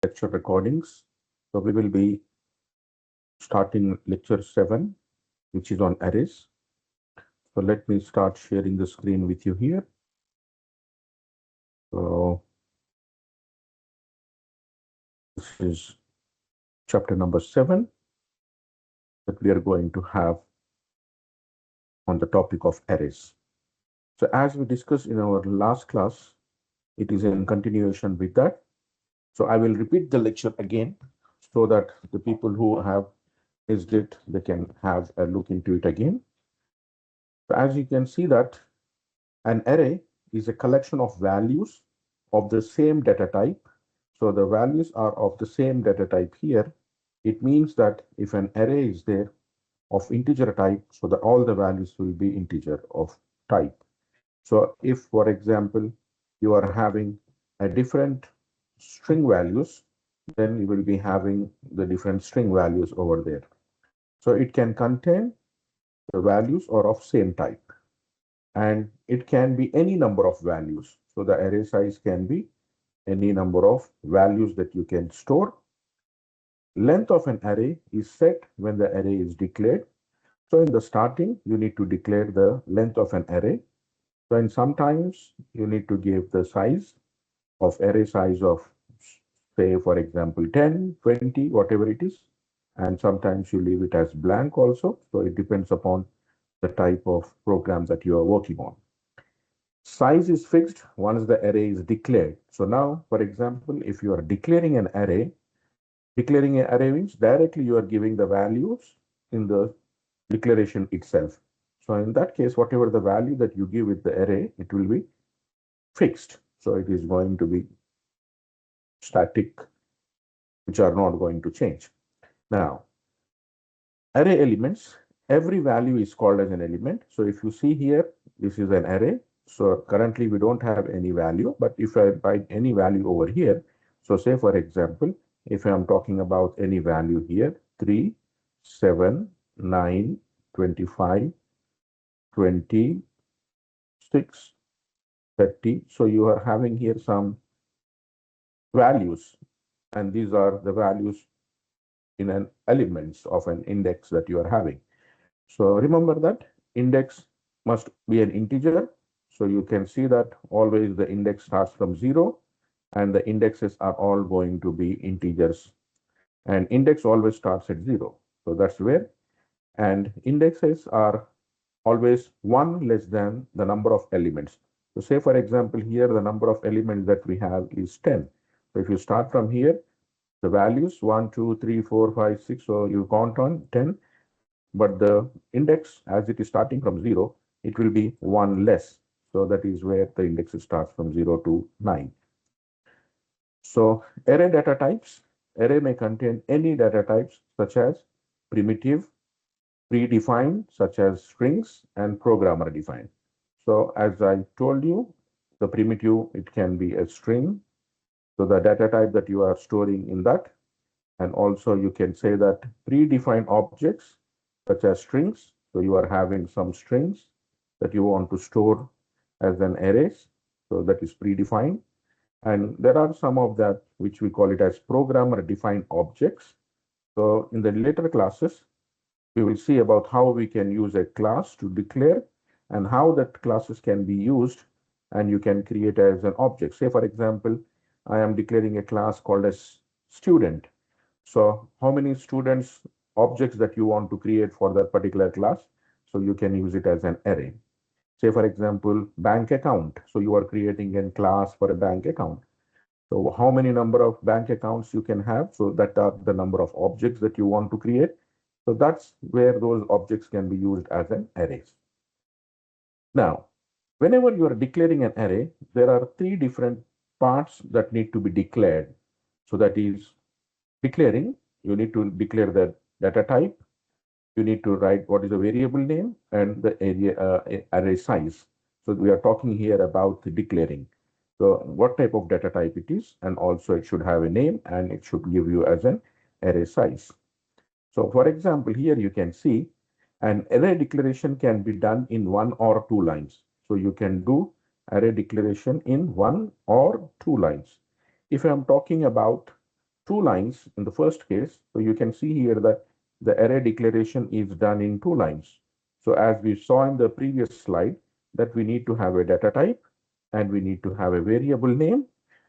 lecture recordings. So we will be starting lecture 7, which is on arrays. So let me start sharing the screen with you here. So this is chapter number 7 that we are going to have on the topic of arrays. So as we discussed in our last class, it is in continuation with that. So I will repeat the lecture again so that the people who have missed it, they can have a look into it again. So as you can see that an array is a collection of values of the same data type. So the values are of the same data type here. It means that if an array is there of integer type, so that all the values will be integer of type. So if, for example, you are having a different string values, then you will be having the different string values over there. So it can contain the values are of same type, and it can be any number of values. So the array size can be any number of values that you can store. Length of an array is set when the array is declared. So in the starting, you need to declare the length of an array. So and sometimes you need to give the size of array size of, say, for example, 10, 20, whatever it is. And sometimes you leave it as blank also. So it depends upon the type of program that you are working on. Size is fixed once the array is declared. So now, for example, if you are declaring an array means directly you are giving the values in the declaration itself. So in that case, whatever the value that you give with the array, it will be fixed. So it is going to be static, which are not going to change. Now, array elements, every value is called as an element. So if you see here, this is an array. So currently we don't have any value, but if I write any value over here, so say for example, if I'm talking about any value here, 3, 7, 9, 25, 20, 6, 30. So you are having here some values, and these are the values in an elements of an index that you are having. So remember that index must be an integer. So you can see that always the index starts from 0, and the indexes are all going to be integers. And index always starts at 0. So that's where. And indexes are always 1 less than the number of elements. So say, for example, here the number of elements that we have is 10. So if you start from here, the values 1, 2, 3, 4, 5, 6. So you count on 10. But the index, as it is starting from 0, it will be 1 less. So that is where the index starts from 0 to 9. So array data types. Array may contain any data types such as primitive, predefined, such as strings, and programmer defined. So as I told you, the primitive, it can be a string. So the data type that you are storing in that. And also you can say that predefined objects such as strings. So you are having some strings that you want to store as an arrays. So that is predefined. And there are some of that which we call it as programmer defined objects. So in the later classes, we will see about how we can use a class to declare and how that classes can be used, and you can create as an object. Say, for example, I am declaring a class called as student. So how many students objects that you want to create for that particular class? So you can use it as an array. Say, for example, bank account. So you are creating a class for a bank account. So how many number of bank accounts you can have? So that are the number of objects that you want to create. So that's where those objects can be used as an array. Now, whenever you are declaring an array, there are three different parts that need to be declared. So that is declaring, you need to declare the data type, you need to write what is the variable name and the array size. So we are talking here about the declaring. So what type of data type it is, and also it should have a name and it should give you as an array size. So for example, here you can see an array declaration can be done in 1 or 2 lines. So you can do array declaration in 1 or 2 lines. If I'm talking about two lines in the first case. So you can see here that the array declaration is done in two lines. So as we saw in the previous slide, that we need to have a data type and we need to have a variable name,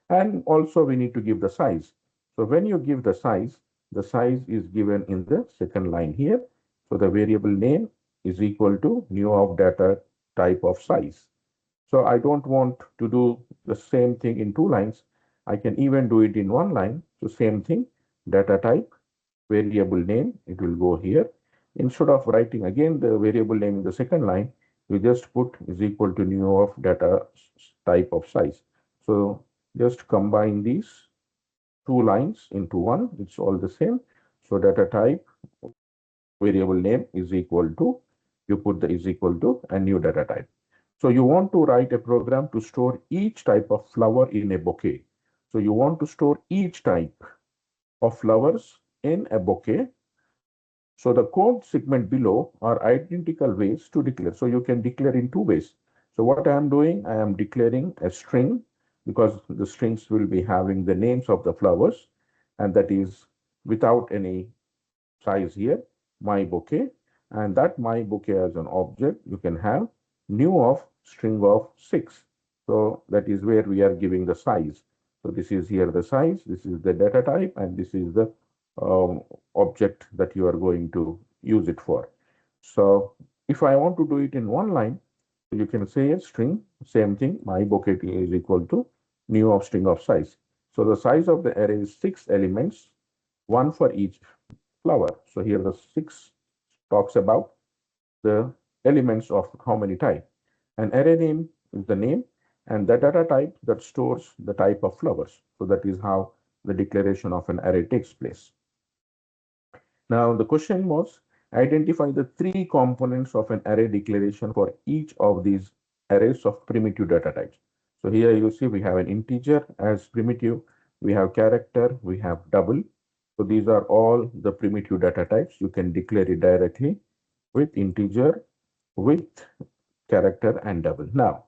and also we need to give the size. So when you give the size is given in the second line here. So the variable name is equal to new of data type of size. So I don't want to do the same thing in two lines. I can even do it in one line. So same thing, data type, variable name, it will go here. Instead of writing again the variable name in the second line, we just put is equal to new of data type of size. So just combine these two lines into one. It's all the same. So data type, variable name is equal to, you put the is equal to a new data type. So you want to write a program to store each type of flower in a bouquet. So you want to store each type of flowers in a bouquet. So the code segment below are identical ways to declare. So you can declare in two ways. So what I am doing, I am declaring a string because the strings will be having the names of the flowers, and that is without any size here, my bouquet, and that my bouquet as an object, you can have new of string of 6. So that is where we are giving the size. So this is here the size, this is the data type, and this is the object that you are going to use it for. So if I want to do it in one line, you can say a string, same thing, my bouquet is equal to new of string of size. So the size of the array is 6 elements, one for each flower. So here the 6 talks about the elements of how many type. An array name is the name and the data type that stores the type of flowers. So that is how the declaration of an array takes place. Now the question was identify the three components of an array declaration for each of these arrays of primitive data types. So here you see we have an integer as primitive, we have character, we have double. So these are all the primitive data types. You can declare it directly with integer, with character and double. Now,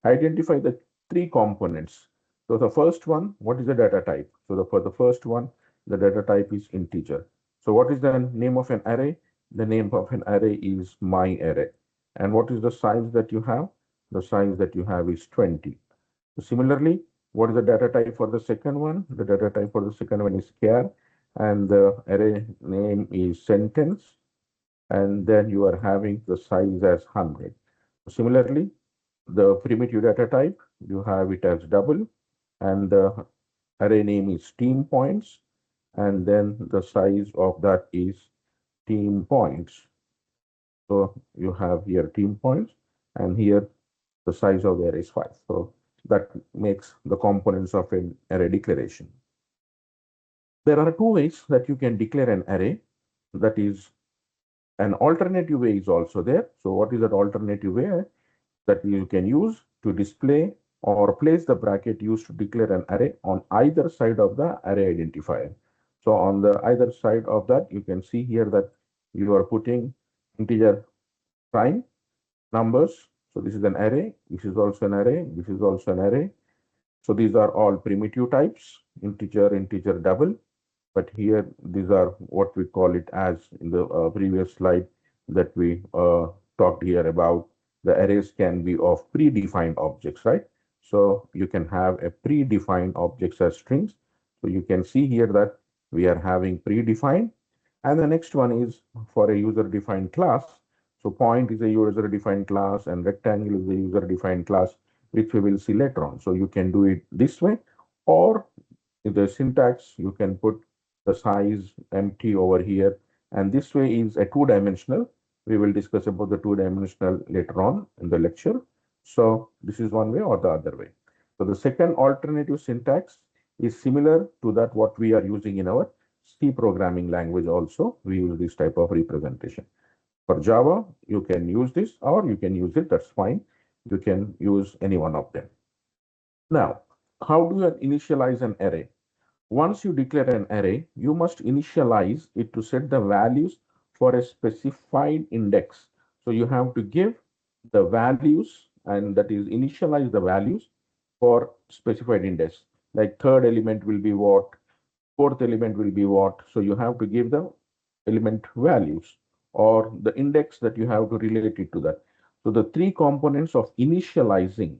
identify the three components. So the first one, what is the data type? So for the first one, the data type is integer. So what is the name of an array? The name of an array is my array. And what is the size that you have? The size that you have is 20. So similarly, what is the data type for the second one? The data type for the second one is char, and the array name is sentence, and then you are having the size as 100. Similarly, the primitive data type, you have it as double, and the array name is team points, and then the size of that is team points. So you have here team points, and here the size of the array is 5. So that makes the components of an array declaration. There are two ways that you can declare an array. That is, an alternative way is also there. So what is that alternative way that you can use to display or place the bracket used to declare an array on either side of the array identifier? So on the either side of that, you can see here that you are putting integer prime numbers. So this is an array, this is also an array, this is also an array. So these are all primitive types, integer, integer, double. But here, these are what we call it as in the previous slide that we talked here about. The arrays can be of predefined objects, right? So you can have a predefined objects as strings. So you can see here that we are having predefined. And the next one is for a user-defined class. So point is a user-defined class and rectangle is a user-defined class, which we will see later on. So you can do it this way, or in the syntax, you can put the size empty over here. And this way is a two-dimensional. We will discuss about the two-dimensional later on in the lecture. So this is one way or the other way. So the second alternative syntax is similar to that what we are using in our C programming language also. We use this type of representation. For Java, you can use this or you can use it, that's fine. You can use any one of them. Now, how do you initialize an array? Once you declare an array, you must initialize it to set the values for a specified index. So you have to give the values, and that is initialize the values for specified index. Like third element will be what? Fourth element will be what? So you have to give the element values or the index that you have to relate it to that. So the three components of initializing.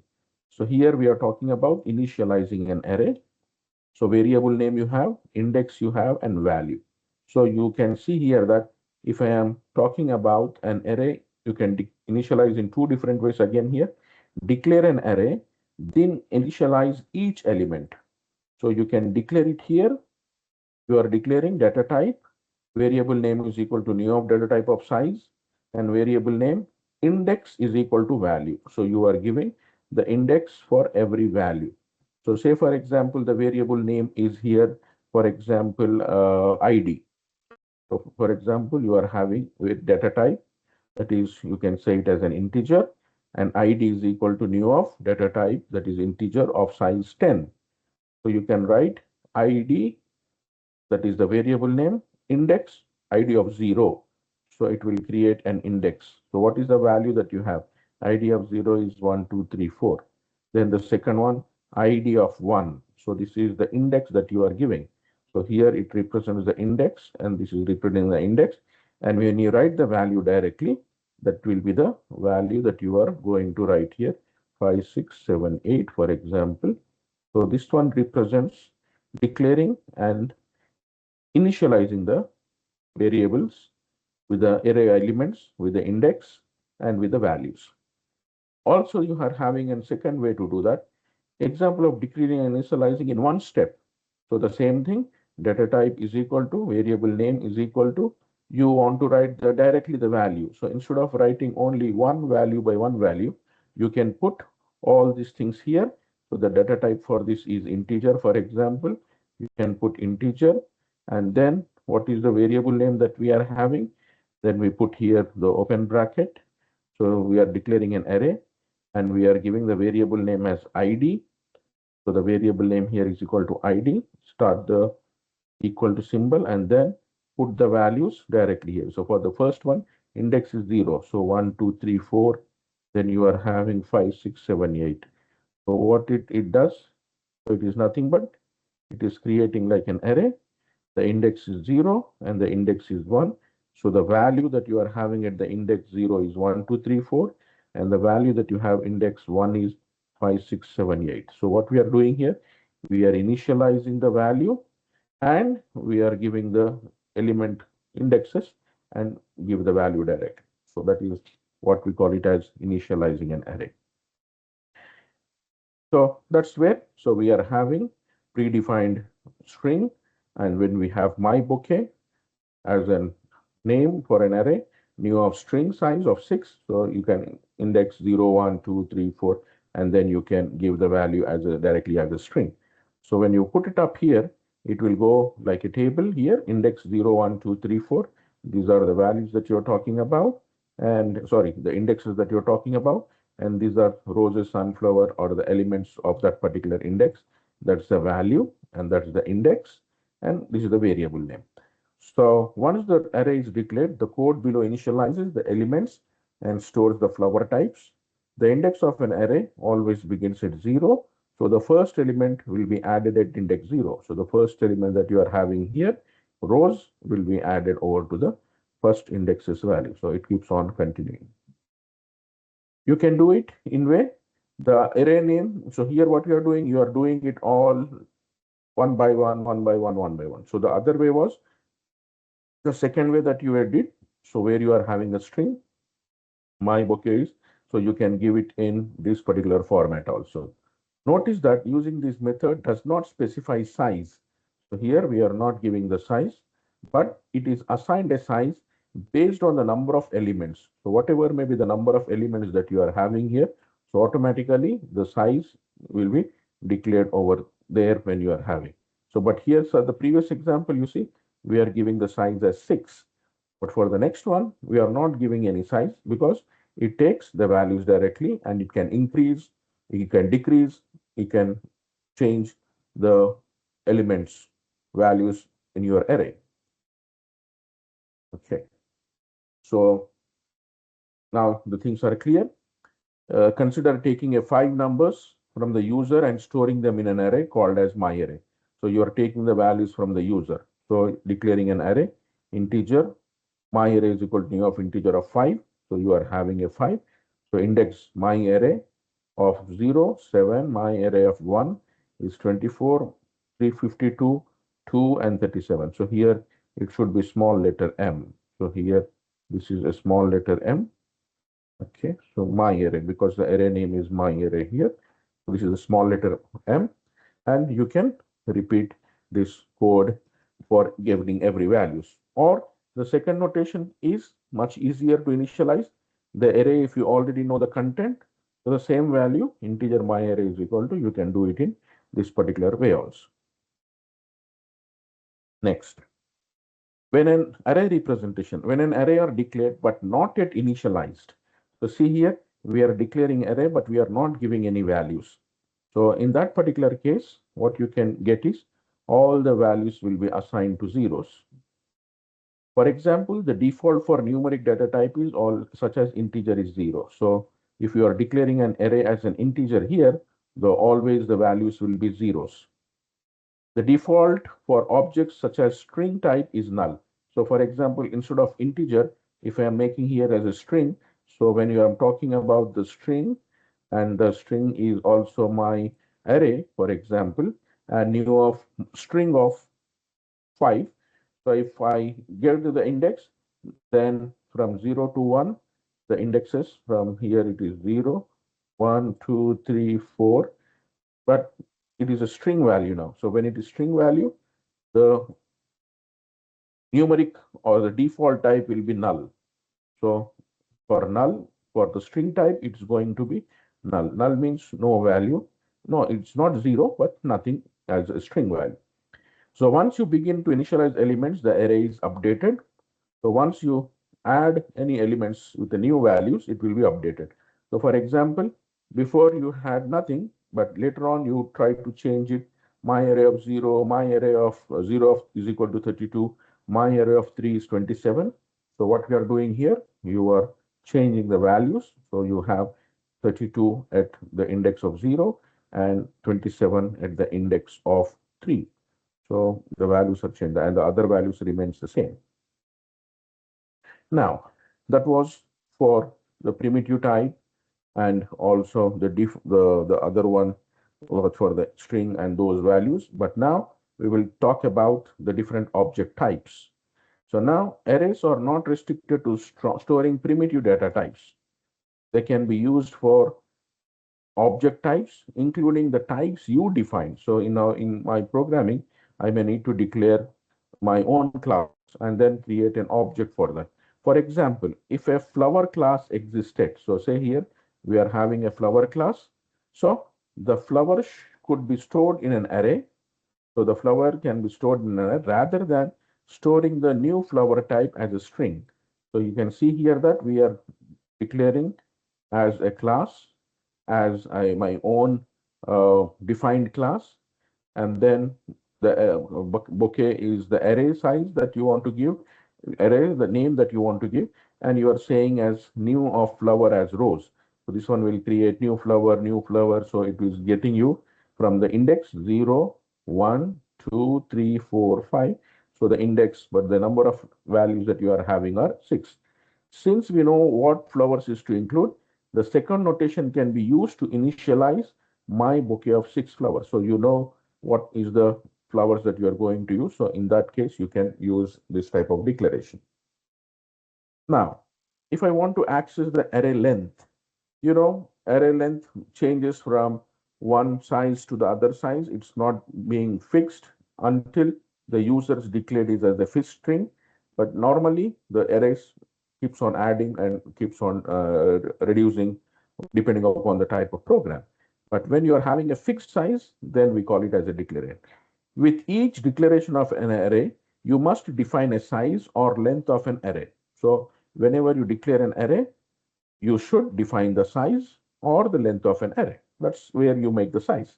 So here we are talking about initializing an array. So variable name you have, index you have, and value. So you can see here that if I am talking about an array, you can initialize in two different ways again here. Declare an array, then initialize each element. So you can declare it here. You are declaring data type, variable name is equal to new of data type of size, and variable name index is equal to value. So you are giving the index for every value. So say for example, the variable name is here, for example, ID. So for example, you are having with data type, that is, you can say it as an integer, and ID is equal to new of data type, that is integer of size 10. So you can write ID, that is the variable name, index, ID of 0. So it will create an index. So what is the value that you have? ID of 0 is 1, 2, 3, 4. Then the second one, ID of 1. So this is the index that you are giving. So here it represents the index, and this is representing the index. And when you write the value directly, that will be the value that you are going to write here, 5, 6, 7, 8, for example. So this one represents declaring and initializing the variables with the array elements, with the index, and with the values. Also, you are having a second way to do that. Example of declaring and initializing in one step. So the same thing, data type is equal to variable name is equal to, you want to write directly the value. So instead of writing only one value by one value, you can put all these things here. So the data type for this is integer, for example. You can put integer, and then what is the variable name that we are having? Then we put here the open bracket. So we are declaring an array, and we are giving the variable name as ID. So the variable name here is equal to ID. Start the equal to symbol and then put the values directly here. So for the first one, index is 0. So 1, 2, 3, 4. Then you are having 5, 6, 7, 8. So what it does, so it is nothing but it is creating like an array. The index is 0 and the index is 1. So the value that you are having at the index 0 is 1, 2, 3, 4. And the value that you have index 1 is 5, 6, 7, 8. So what we are doing here, we are initializing the value and we are giving the element indexes and give the value direct. So that is what we call it as initializing an array. So that's where, so we are having predefined string, and when we have my bouquet as a name for an array, new of string size of 6, so you can index 0, 1, 2, 3, 4, and then you can give the value as directly as a string. So when you put it up here, it will go like a table here, index 0, 1, 2, 3, 4. These are the values that you're talking about, and sorry, the indexes that you're talking about, and these are roses, sunflower, or the elements of that particular index. That's the value, and that's the index, and this is the variable name. So once the array is declared, the code below initializes the elements and stores the flower types. The index of an array always begins at 0. So the first element will be added at index 0. So the first element that you are having here, rows, will be added over to the first index's value. So it keeps on continuing. You can do it in way the array name. So here what you are doing, you are doing it all one by one, one by one, one by one. So the other way was the second way that you did, so where you are having a string, my bouquets, so you can give it in this particular format also. Notice that using this method does not specify size. So here we are not giving the size, but it is assigned a size based on the number of elements. So whatever may be the number of elements that you are having here, so automatically the size will be declared over there when you are having. So, but here, so the previous example, you see, we are giving the size as 6. But for the next one, we are not giving any size because it takes the values directly and it can increase, it can decrease, it can change the elements values in your array. Okay. So now the things are clear. Consider taking a 5 numbers from the user and storing them in an array called as my array. So you are taking the values from the user. So declaring an array, integer, my array is equal to new of integer of 5. So you are having a 5. So index my array of 0, 7, my array of 1 is 24, 352, 2, and 37. So here it should be small letter m. So here this is a small letter m. Okay, so my array, because the array name is my array here. So this is a small letter m, and you can repeat this code for giving every values. Or the second notation is much easier to initialize the array if you already know the content. So the same value, integer my array is equal to, you can do it in this particular way also. Next, when an array representation, when an array are declared but not yet initialized. So see here, we are declaring array, but we are not giving any values. So in that particular case, what you can get is all the values will be assigned to zeros. For example, the default for numeric data type is all such as integer is 0. So if you are declaring an array as an integer here, always the values will be zeros. The default for objects such as string type is null. So for example, instead of integer, if I am making here as a string, so when you are talking about the string, and the string is also my array, for example, and new of string of 5. So if I get to the index, then from 0 to 1, the indexes from here it is 0, 1, 2, 3, 4, but it is a string value now. So when it is string value, the numeric or the default type will be null. So for null, for the string type, it's going to be null. Null means no value. No, it's not 0, but nothing as a string value. So once you begin to initialize elements, the array is updated. So once you add any elements with the new values, it will be updated. So for example, before you had nothing, but later on you try to change it. My array of 0, my array of 0 is equal to 32, my array of 3 is 27. So what we are doing here, you are changing the values. So you have 32 at the index of 0 and 27 at the index of 3. So the values are changed and the other values remains the same. Now, that was for the primitive type and also the other one was for the string and those values. But now we will talk about the different object types. So now arrays are not restricted to storing primitive data types. They can be used for object types, including the types you define. So in my programming, I may need to declare my own class and then create an object for that. For example, if a flower class existed, so say here we are having a flower class. So the flower could be stored in an array. So the flower can be stored in an array rather than storing the new flower type as a string. So you can see here that we are declaring as a class as my own defined class, and then the bouquet is the array size that you want to give, array the name that you want to give, and you are saying as new of flower as rose. So this one will create new flower, new flower. So it is getting you from the index 0, 1, 2, 3, 4, 5. So the index, but the number of values that you are having are 6. Since we know what flowers is to include, the second notation can be used to initialize my bouquet of 6 flowers. So you know what is the flowers that you are going to use. So in that case, you can use this type of declaration. Now, if I want to access the array length, array length changes from one size to the other size. It's not being fixed until the users declared it as a fixed string. But normally the arrays keeps on adding and keeps on reducing depending upon the type of program. But when you are having a fixed size, then we call it as a declaration. With each declaration of an array, you must define a size or length of an array. So whenever you declare an array, you should define the size or the length of an array. That's where you make the size.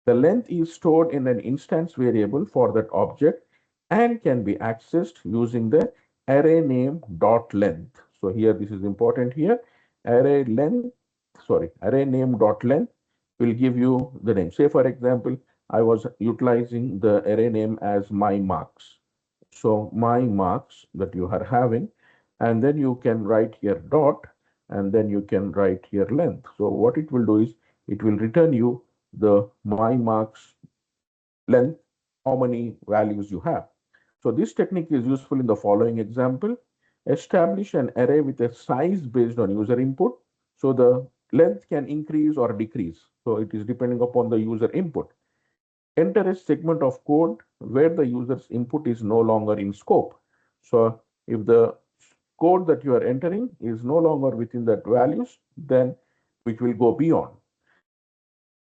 The length is stored in an instance variable for that object and can be accessed using the array name dot length. So here this is important here. Array name dot length will give you the name. Say for example, I was utilizing the array name as my marks. So my marks that you are having, and then you can write here dot, and then you can write here length. So what it will do is it will return you the my marks length, how many values you have. So this technique is useful in the following example. Establish an array with a size based on user input. So the length can increase or decrease. So it is depending upon the user input. Enter a segment of code where the user's input is no longer in scope. So if the code that you are entering is no longer within that values, then which will go beyond.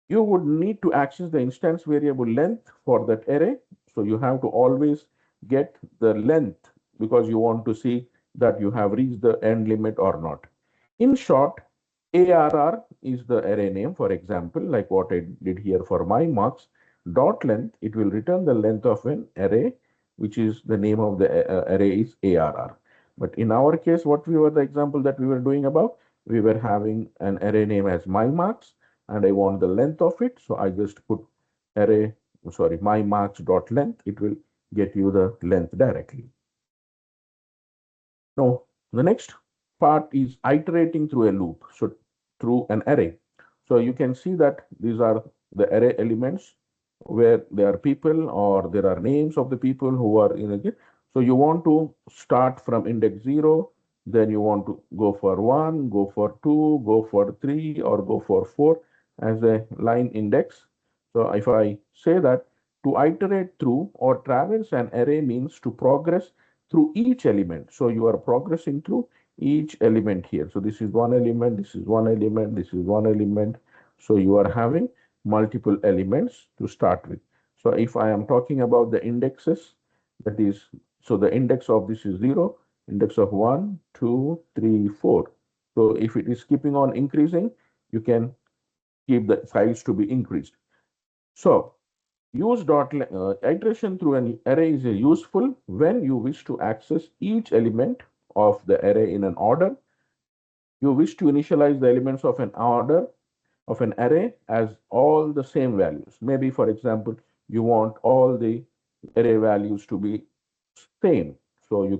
You would need to access the instance variable length for that array. So you have to always get the length because you want to see that you have reached the end limit or not. In short, ARR is the array name, for example, like what I did here for my marks. Dot length, it will return the length of an array, which is the name of the array is ARR. But in our case, what we were the example that we were doing about, we were having an array name as my marks, and I want the length of it. So I just put array, sorry, my marks dot length. It will get you the length directly. Now, the next part is iterating through a loop, so through an array. So you can see that these are the array elements where there are people or there are names of the people who are in it. So you want to start from index 0, then you want to go for 1, go for 2, go for 3, or go for 4 as a line index. So if I say that to iterate through or traverse an array means to progress through each element. So you are progressing through each element here. So this is one element, this is one element, this is one element. So you are having multiple elements to start with. So if I am talking about the indexes, that is, so the index of this is 0, index of 1, 2, 3, 4. So if it is keeping on increasing, you can keep the size to be increased. So use iteration through an array is useful when you wish to access each element of the array in an order. You wish to initialize the elements of an order of an array as all the same values. Maybe, for example, you want all the array values to be same. So you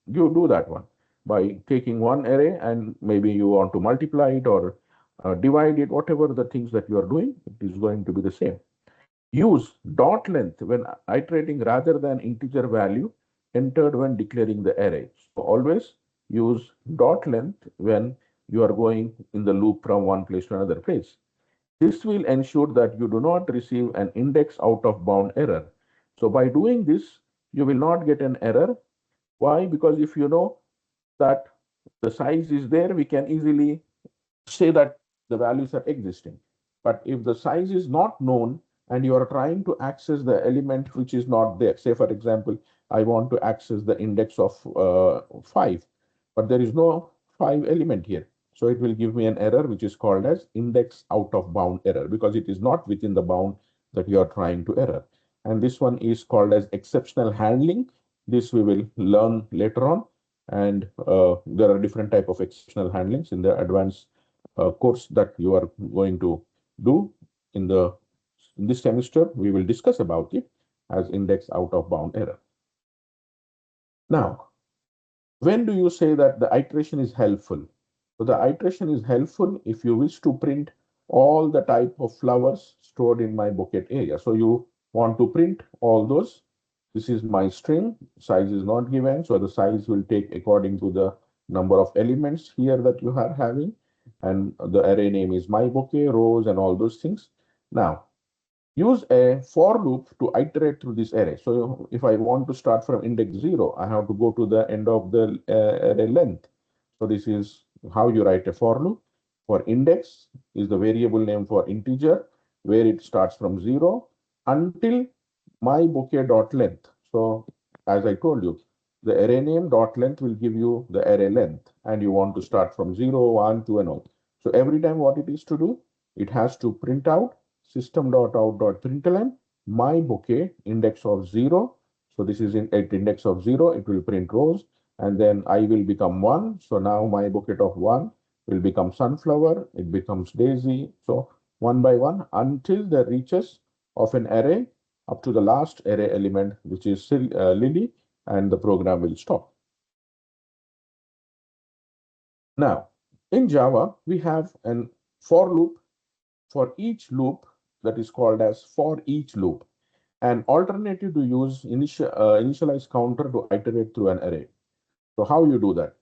do that one by taking one array and maybe you want to multiply it or divide it, whatever the things that you are doing, it is going to be the same. Use dot length when iterating rather than integer value entered when declaring the array. So always use dot length when you are going in the loop from one place to another place. This will ensure that you do not receive an index out of bound error. So by doing this, you will not get an error. Why? Because if you know that the size is there, we can easily say that the values are existing. But if the size is not known and you are trying to access the element which is not there, say for example, I want to access the index of 5, but there is no 5 element here. So it will give me an error which is called as index out of bound error because it is not within the bound that you are trying to error. And this one is called as exceptional handling. This we will learn later on. And there are different type of exceptional handlings in the advanced course that you are going to do in this semester. We will discuss about it as index out of bound error. Now, when do you say that the iteration is helpful? So the iteration is helpful if you wish to print all the type of flowers stored in my bucket area. So you want to print all those. This is my string, size is not given. So the size will take according to the number of elements here that you are having. And the array name is my bouquet, rose, and all those things. Now, use a for loop to iterate through this array. So if I want to start from index 0, I have to go to the end of the array length. So this is how you write a for loop. For index is the variable name for integer, where it starts from 0 until my bouquet dot length. So as I told you, the array name dot length will give you the array length, and you want to start from 0, 1, 2, and all. So every time what it is to do, it has to print out system.out.println my bouquet index of 0. So this is at index of 0, it will print rows, and then I will become 1. So now my bouquet of 1 will become sunflower, it becomes daisy. So one by one until that reaches of an array up to the last array element, which is Lily, and the program will stop. Now, in Java, we have an for loop for each loop that is called as for each loop. An alternative to use initialize counter to iterate through an array. So how you do that?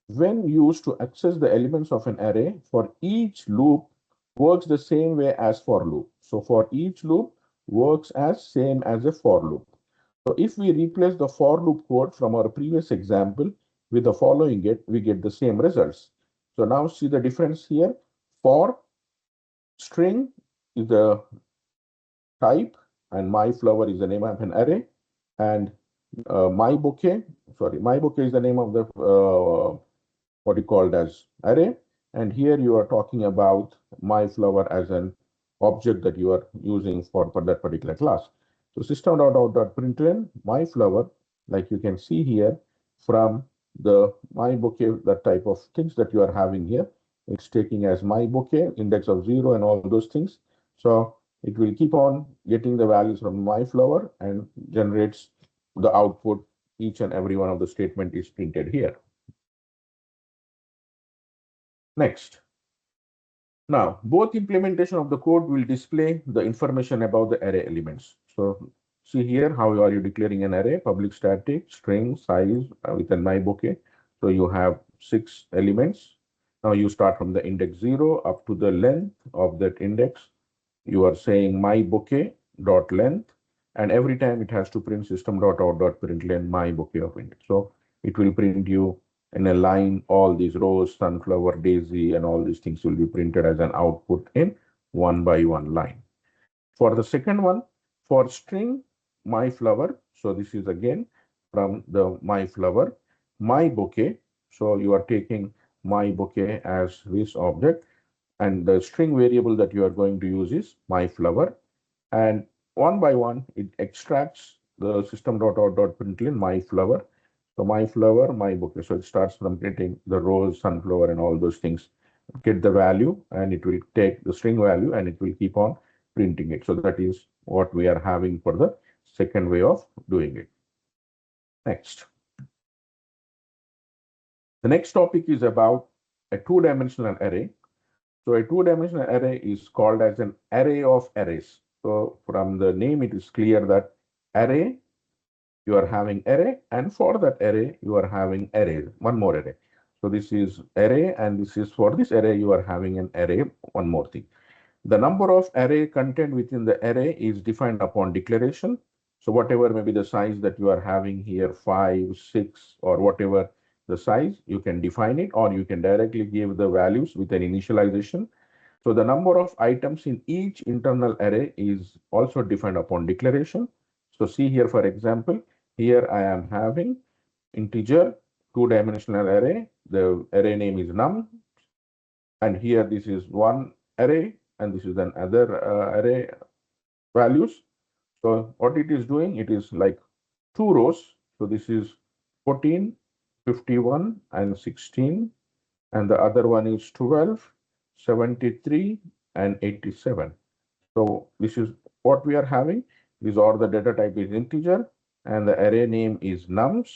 When used to access the elements of an array, for each loop works the same way as for loop. So for each loop works as same as a for loop. So if we replace the for loop code from our previous example with the following we get the same results. So now see the difference here. For string is the type, and my flower is the name of an array, and my bouquet is the name of the what you called as array. And here you are talking about my flower as an object that you are using for that particular class. So system.out.println my flower, like you can see here from the my bouquet, the type of things that you are having here, it's taking as my bouquet, index of 0 and all those things. So it will keep on getting the values from my flower and generates the output. Each and every one of the statement is printed here. Next. Now, both implementation of the code will display the information about the array elements. So see here, how are you declaring an array? Public static, string, size with a my bouquet. So you have 6 elements. Now you start from the index 0 up to the length of that index. You are saying my bouquet dot length, and every time it has to print system.out.println my bouquet of index. So it will print you in a line all these rose, sunflower, daisy, and all these things will be printed as an output in one by one line. For the second one, for string my flower, so this is again from the my flower, my bouquet. So you are taking my bouquet as this object, and the string variable that you are going to use is my flower, and one by one it extracts the system.out.println my flower. So my flower, my bouquet. So it starts from printing the rose, sunflower, and all those things. Get the value, and it will take the string value, and it will keep on printing it. So that is what we are having for the second way of doing it. Next. The next topic is about a two-dimensional array. So a two-dimensional array is called as an array of arrays. So from the name, it is clear that array, you are having array, and for that array, you are having array, one more array. So this is array, and this is for this array, you are having an array, one more thing. The number of array content within the array is defined upon declaration. So whatever may be the size that you are having here, 5, 6, or whatever the size, you can define it, or you can directly give the values with an initialization. So the number of items in each internal array is also defined upon declaration. So see here, for example, here I am having integer two-dimensional array. The array name is num, and here this is one array, and this is another array values. So what it is doing, it is like 2 rows. So this is 14, 51, and 16, and the other one is 12, 73, and 87. So this is what we are having. These are the data type is integer, and the array name is nums.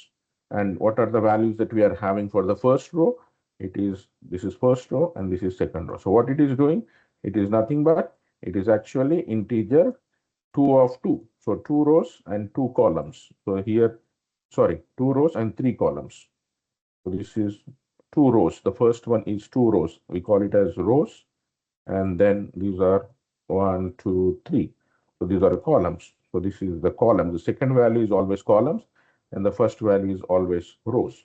And what are the values that we are having for the first row? It is, this is first row, and this is second row. So what it is doing, it is nothing but it is actually integer 2 of 2. So 2 rows and 2 columns. So here, sorry, 2 rows and 3 columns. So this is 2 rows. The first one is 2 rows. We call it as rows. And then these are 1, 2, 3. So these are columns. So this is the column. The second value is always columns, and the first value is always rows.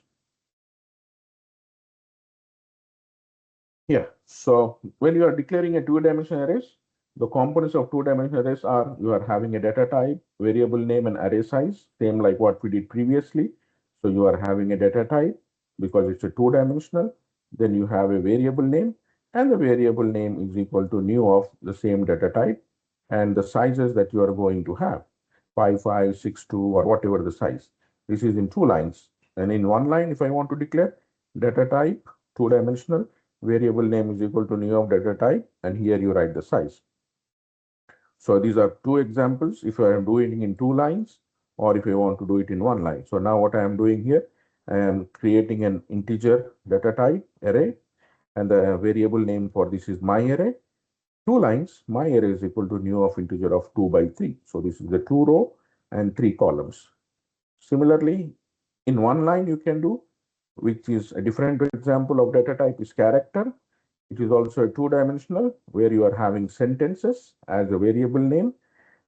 Yeah. So when you are declaring a two-dimensional arrays, the components of two-dimensional arrays are, you are having a data type, variable name, and array size, same like what we did previously. So you are having a data type because it's a two-dimensional. Then you have a variable name, and the variable name is equal to new of the same data type, and the sizes that you are going to have, 5, 5, 6, 2, or whatever the size. This is in 2 lines. And in 1 line, if I want to declare data type, two-dimensional, variable name is equal to new of data type, and here you write the size. So these are two examples if I am doing in two lines or if I want to do it in one line. So now what I am doing here, I am creating an integer data type array, and the variable name for this is my array. Two lines, my array is equal to new of integer of 2 by 3. So this is the 2 row and 3 columns. Similarly, in one line you can do, which is a different example of data type is character. It is also a two-dimensional where you are having sentences as a variable name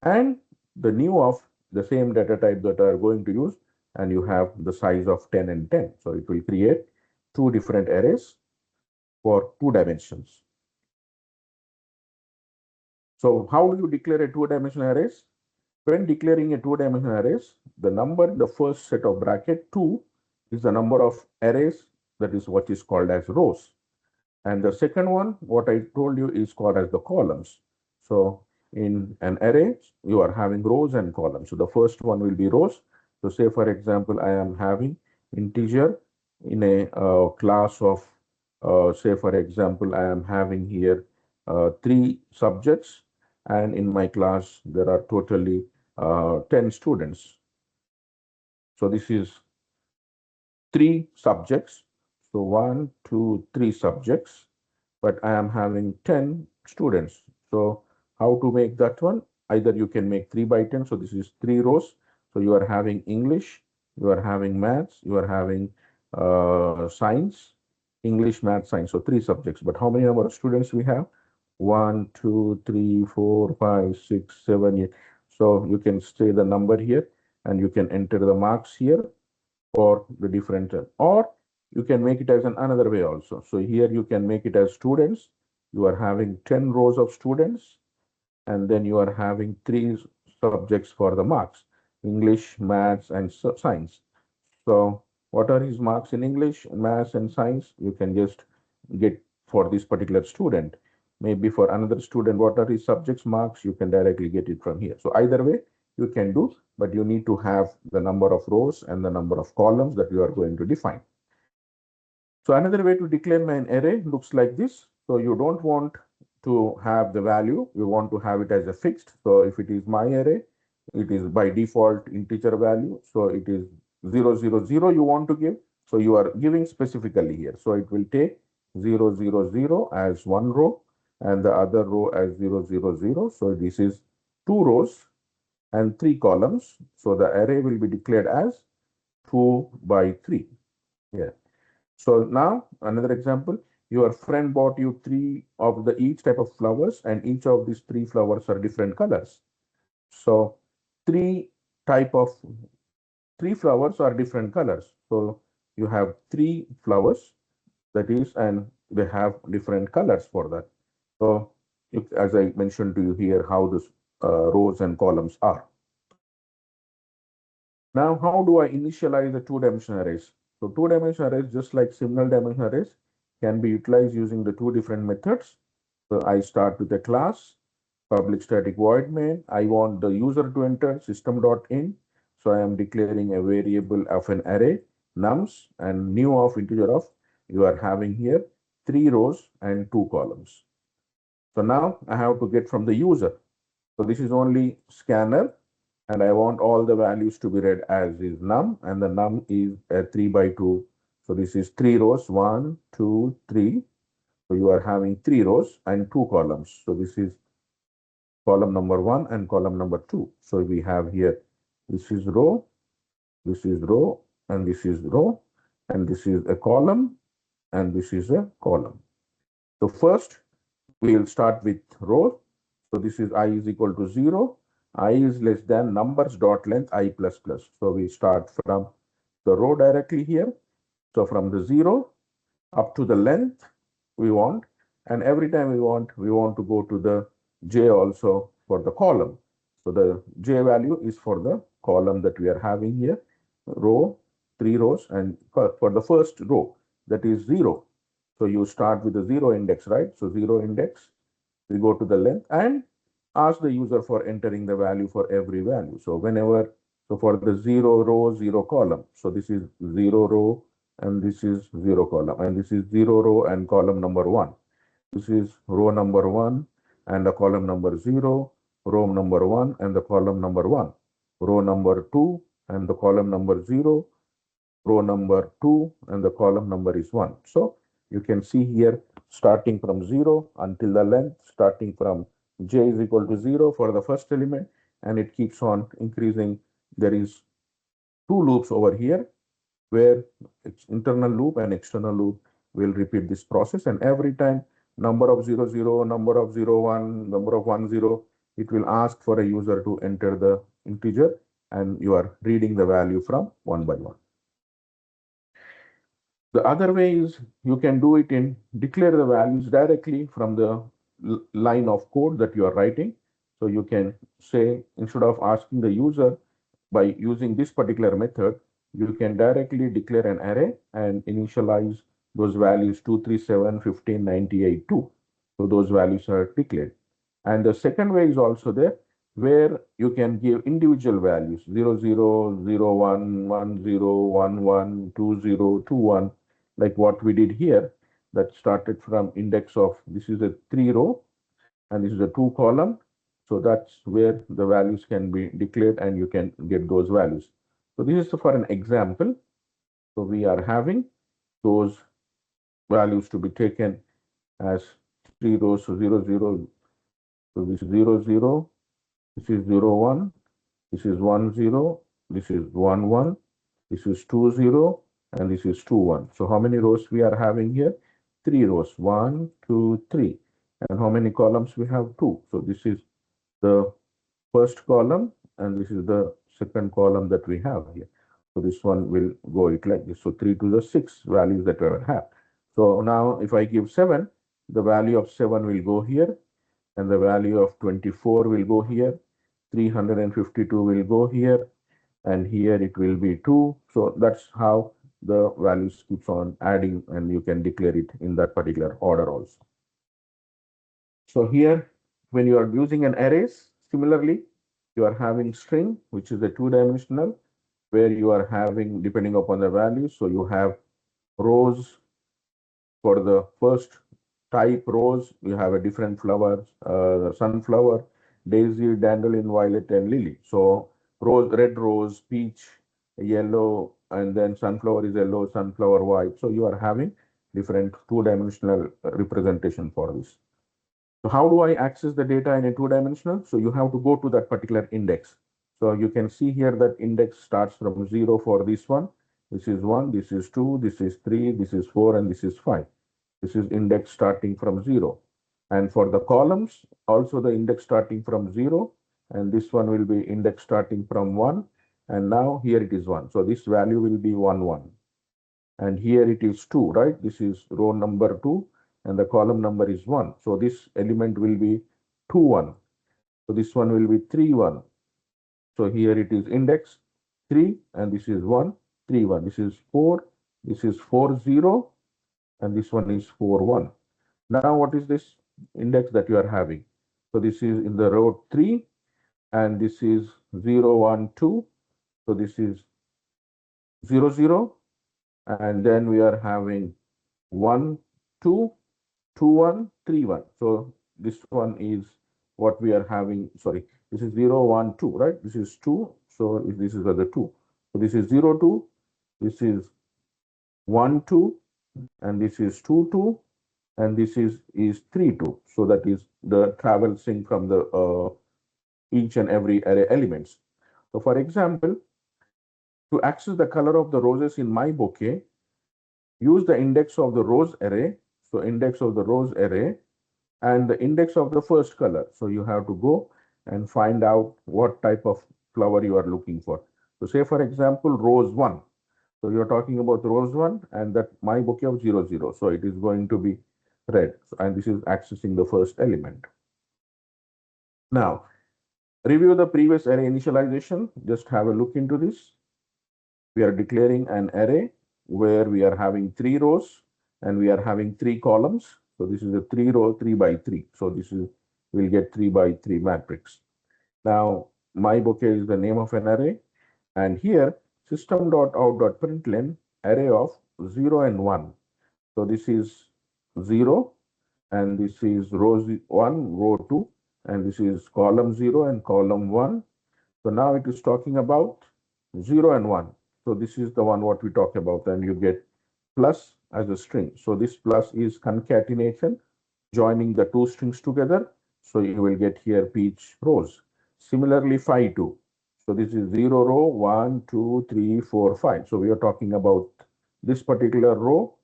and the new of the same data type that are going to use, and you have the size of 10 and 10. So it will create two different arrays for two dimensions. So how do you declare a two-dimensional arrays? When declaring a two-dimensional arrays, the number in the first set of bracket 2 is the number of arrays, that is what is called as rows. And the second one, what I told you, is called as the columns. So in an array, you are having rows and columns. So the first one will be rows. So say, for example, I am having integer in a class of, say, for example, I am having here 3 subjects. And in my class, there are totally 10 students. So this is 3 subjects. So 1, 2, 3 subjects, but I am having 10 students. So how to make that one? Either you can make 3 by 10. So this is 3 rows. So you are having English, you are having maths, you are having science, English, math, science. So 3 subjects. But how many number of students we have? 1, 2, 3, 4, 5, 6, 7, 8. So you can say the number here and you can enter the marks here for the different, or you can make it as another way also. So here you can make it as students. You are having 10 rows of students, and then you are having 3 subjects for the marks: English, maths, and science. So what are his marks in English, maths, and science? You can just get for this particular student. Maybe for another student, what are his subjects marks? You can directly get it from here. So either way you can do, but you need to have the number of rows and the number of columns that you are going to define. So another way to declare an array looks like this. So you don't want to have the value, you want to have it as a fixed. So if it is my array, it is by default integer value. So it is 0, 0, 0 you want to give. So you are giving specifically here. So it will take 0, 0, 0 as one row and the other row as 0, 0, 0. So this is 2 rows and 3 columns. So the array will be declared as 2 by 3. Yeah. So now another example, your friend bought you 3 of the each type of flowers, and each of these 3 flowers are different colors. So three type of 3 flowers are different colors. So you have 3 flowers, that is, and they have different colors for that. So if, as I mentioned to you here, how this rows and columns are. Now, how do I initialize the two-dimensional arrays? So two-dimensional arrays, just like single-dimensional arrays, can be utilized using the 2 different methods. So I start with a class, public static void main. I want the user to enter system.in. So I am declaring a variable of an array, nums, and new of integer of, you are having here 3 rows and 2 columns. So now I have to get from the user. So this is only scanner, and I want all the values to be read as is num, and the num is a 3 by 2. So this is 3 rows, 1, 2, 3. So you are having 3 rows and 2 columns. So this is column number 1 and column number 2. So we have here, this is row, this is row, and this is row, and this is a column, and this is a column. So first, we'll start with row. So this is I is equal to 0. I is less than numbers dot length I plus plus. So we start from the row directly here. So from the 0 up to the length we want, and every time we want to go to the j also for the column. So the j value is for the column that we are having here, row, 3 rows, and for the first row, that is 0. So you start with the 0 index, right? So 0 index, we go to the length and ask the user for entering the value for every value. So whenever, so for the 0 row, 0 column, so this is 0 row and this is 0 column, and this is 0 row and column number 1. This is row number 1 and the column number 0. row number 1 and the column number 1, row number 2 and the column number 0, row number 2 and the column number is 1. So you can see here starting from 0 until the length, starting from j is equal to 0 for the first element, and it keeps on increasing. There is two loops over here where its internal loop and external loop will repeat this process, and every time number of 00, number of 01, number of 10, it will ask for a user to enter the integer, and you are reading the value from one by one. The other way is you can do it in declare the values directly from the line of code that you are writing. So you can say, instead of asking the user by using this particular method, you can directly declare an array and initialize those values 237, 15, 98, 2. So those values are declared. And the second way is also there, where you can give individual values 00, 01, 10, 11, 20, 21, like what we did here, that started from index of, this is a 3 row and this is a 2 column. So that's where the values can be declared and you can get those values. So this is for an example. So we are having those values to be taken as 3 rows. So 00, so this is 00, this is 01, this is 10, this is 11, this is 20, and this is 21. So how many rows we are having here? 3 rows, 1, 2, 3. And how many columns we have? 2. So this is the first column and this is the second column that we have here. So this one will go it like this. So 3 to the 6 values that we have. So now if I give 7, the value of 7 will go here, and the value of 24 will go here, 352 will go here, and here it will be 2. So that's how the values keeps on adding, and you can declare it in that particular order also. So here, when you are using an arrays, similarly, you are having string, which is a two-dimensional, where you are having, depending upon the value, so you have rows. For the first type rows, you have a different flowers, sunflower, daisy, dandelion, violet, and lily. So rose, red rose, peach, yellow, and then sunflower is yellow, sunflower white. So you are having different two-dimensional representation for this. So how do I access the data in a two-dimensional? So you have to go to that particular index. So you can see here that index starts from 0 for this one. This is 1, this is 2, this is 3, this is 4, and this is 5. This is index starting from 0. And for the columns, also the index starting from 0. And this one will be index starting from 1. And now here it is 1. So this value will be 1, 1. And here it is 2, right? This is row number 2 and the column number is 1. So this element will be 2, 1. So this one will be 3, 1. So here it is index 3 and this is 1, 3, 1. This is 4, this is 4, 0, and this one is 4, 1. Now what is this index that you are having? So this is in the row 3 and this is 0, 1, 2. So this is 0, 0, and then we are having 1, 2, 2, 1, 3, 1. So this one is what we are having. Sorry, this is 0, 1, 2, right? This is 2. So this is the 2. So this is 0, 2. This is 1, 2, and this is 2, 2, and this is 3, 2. So that is the traversing from the each and every array elements. So for example, to access the color of the roses in my bouquet, use the index of the rose array. So index of the rose array and the index of the first color. So you have to go and find out what type of flower you are looking for. So say for example, rose 1. So you're talking about rose 1 and that my bouquet of 0, 0. So it is going to be red. And this is accessing the first element. Now, review the previous array initialization. Just have a look into this. We are declaring an array where we are having 3 rows and we are having 3 columns. So this is a 3 row, 3 by 3. So this is, we'll get 3 by 3 matrix. Now, my bouquet is the name of an array. And here, system.out.println array of 0 and 1. So this is 0 and this is row 1, row 2, and this is column 0 and column 1. So now it is talking about 0 and 1. So this is the one what we talk about, and you get plus as a string. So this plus is concatenation, joining the two strings together. So you will get here peach rows. Similarly, phi 2. So this is 0 row, 1, 2, 3, 4, 5. So we are talking about this particular row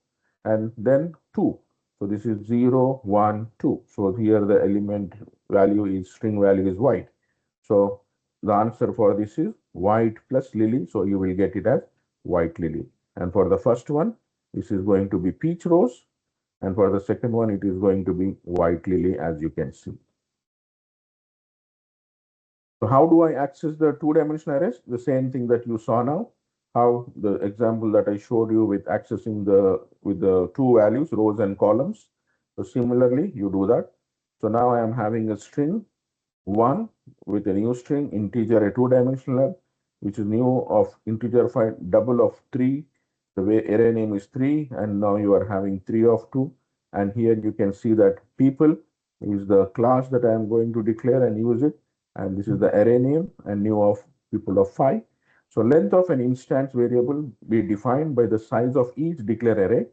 and then 2. So this is 0, 1, 2. So here the element value is string value is white. So the answer for this is white plus lily. So you will get it as white lily. And for the first one, this is going to be peach rose. And for the second one, it is going to be white lily, as you can see. So how do I access the two-dimensional arrays? The same thing that you saw now. How the example that I showed you with accessing with the two values, rows and columns. So similarly, you do that. So now I am having a string 1 with a new string integer, a two-dimensional, which is new of integer 5, double of 3. The way array name is 3, and now you are having 3 of 2. And here you can see that people is the class that I am going to declare and use it. And this is the array name and new of people of 5. So length of an instance variable be defined by the size of each declare array.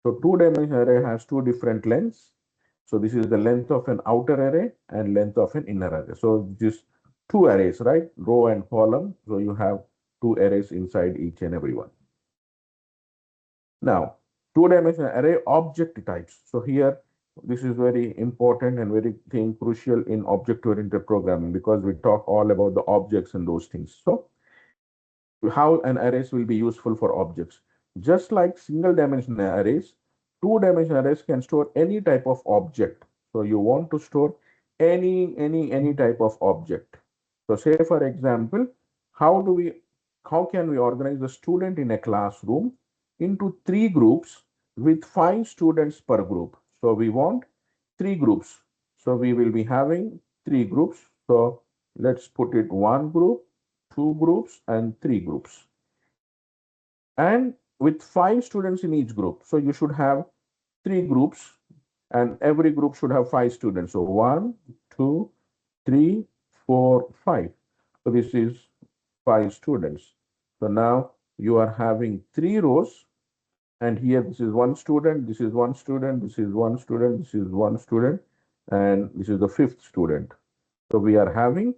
So two-dimensional array has two different lengths. So this is the length of an outer array and length of an inner array. So just two arrays, right? Row and column. So you have two arrays inside each and every one. Now, two-dimensional array object types. So here, this is very important and very crucial in object-oriented programming because we talk all about the objects and those things. So how an arrays will be useful for objects. Just like single dimensional arrays, two-dimensional arrays can store any type of object. So you want to store any type of object. So say for example, how can we organize the student in a classroom into three groups with 5 students per group? So we want three groups. So we will be having three groups. So let's put it one group, two groups, and three groups. And with 5 students in each group. So you should have three groups, and every group should have 5 students. So 1, 2, 3, 4, 5. So this is 5 students. So now you are having three rows, and here this is one student, this is one student, this is one student, this is one student, and this is the fifth student. So we are having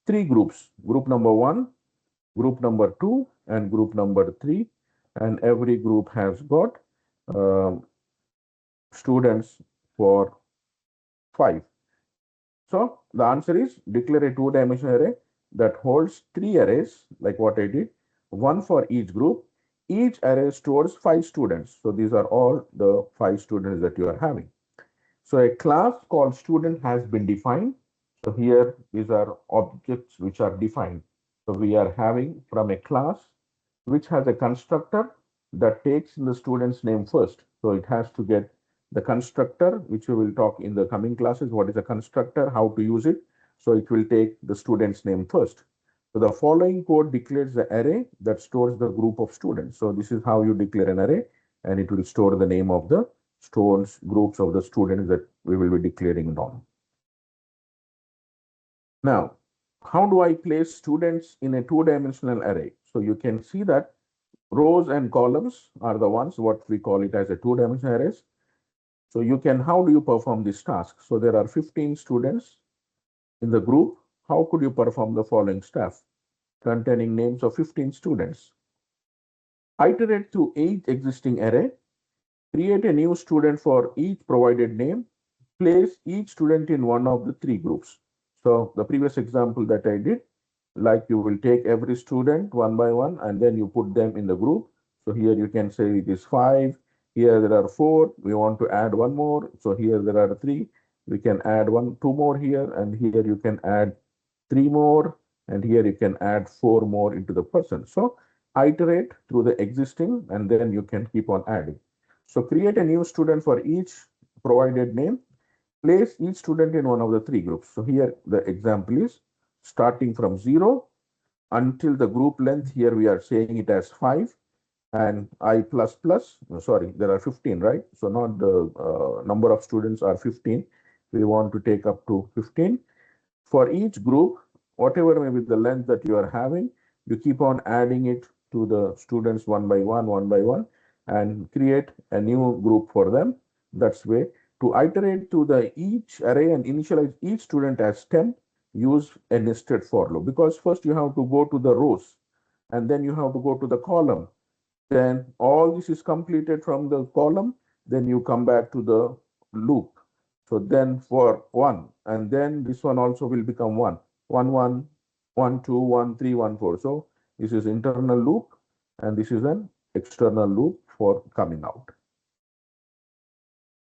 three groups, group number 1, group number 2, and group number 3, and every group has got students for 5. So the answer is declare a two-dimensional array that holds three arrays, like what I did, one for each group. Each array stores 5 students. So these are all the 5 students that you are having. So a class called student has been defined. So here these are objects which are defined. So we are having from a class which has a constructor that takes in the student's name first. So it has to get the constructor, which we will talk in the coming classes. What is a constructor, how to use it. So it will take the student's name first. So the following code declares the array that stores the group of students. So this is how you declare an array, and it will store the name of the stores groups of the students that we will be declaring on. Now, how do I place students in a two-dimensional array? So you can see that rows and columns are the ones what we call it as a two-dimensional arrays. So how do you perform this task? So there are 15 students in the group. How could you perform the following stuff containing names of 15 students? Iterate through each existing array, create a new student for each provided name, place each student in one of the three groups. So the previous example that I did, like you will take every student one by one and then you put them in the group. So here you can say it is 5. Here there are 4. We want to add one more. So here there are 3. We can add two more here, and here you can add 3 more, and here you can add 4 more into the person. So iterate through the existing and then you can keep on adding. So create a new student for each provided name. Place each student in one of the three groups. So here the example is starting from 0 until the group length. Here we are saying it as 5, and I plus plus, sorry, there are 15, right? So not the number of students are 15. We want to take up to 15. For each group, whatever may be the length that you are having, you keep on adding it to the students one by one, and create a new group for them. That's way to iterate to the each array and initialize each student as temp. Use a nested for loop, because first you have to go to the rows and then you have to go to the column. Then all this is completed from the column, then you come back to the loop. So then for one, and then this one also will become one, one, one, 1, 2, 1, 3, 1, 4. So this is internal loop, and this is an external loop for coming out.